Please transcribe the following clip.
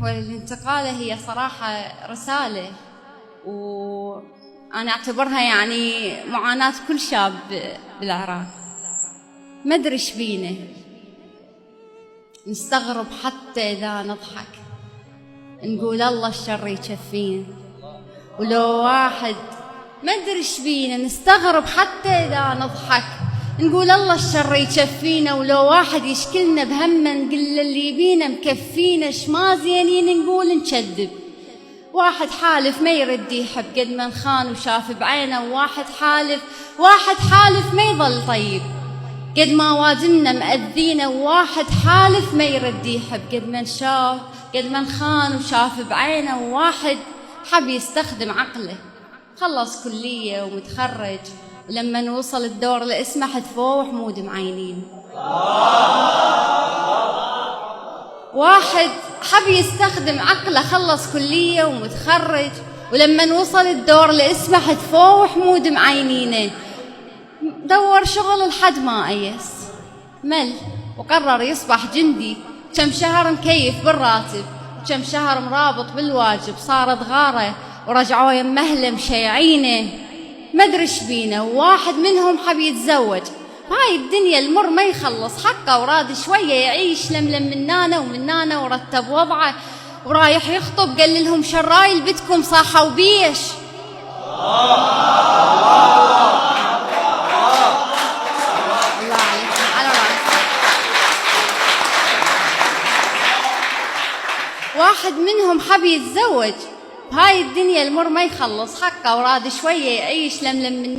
والانتقالة هي صراحة رسالة، وأنا أعتبرها يعني معاناة كل شاب بالعراق. ما أدري إيش بينا نستغرب حتى إذا نضحك، نقول الله الشر يكفينا. ولو واحد ما أدري إيش بينا نستغرب حتى إذا نضحك، نقول الله الشر يكفينا. ولو واحد يشكلنا بهمه نقول اللي يبينا مكفينا، إيش ما زينين نقول نكذب. واحد حالف ما يرد يحب قد ما انخان وشاف بعينه، وواحد حالف ما يظل طيب قد ما وادمنا مأذينا. وواحد حالف ما يرد يحب قد ما انشاف قد ما انخان وشاف بعينه. وواحد حب يستخدم عقله، خلص كلية ومتخرج، ولما نوصل الدور لاسمه حتفوه وحمود معينين. واحد حب يستخدم عقله، خلص كلية ومتخرج، ولما نوصل الدور لاسمه حتفوه وحمود معينينه. دور شغل لحد ما أيس مل وقرر يصبح جندي. كم شهر مكيف بالراتب، وكم شهر مرابط بالواجب، صارت غارة ورجعوا يمهله مشيعينه. ما ادري ايش بينا. وواحد منهم حب يتزوج، هاي الدنيا المر ما يخلص حقه، وراد شويه يعيش لملم من نانا ومن نانا، ورتب وضعه ورايح يخطب. قال لهم شرايل بتكم صاحوا بيش. واحد منهم حب يتزوج، هاي الدنيا المر ما يخلص حقه، وراد شويه يعيش لملم من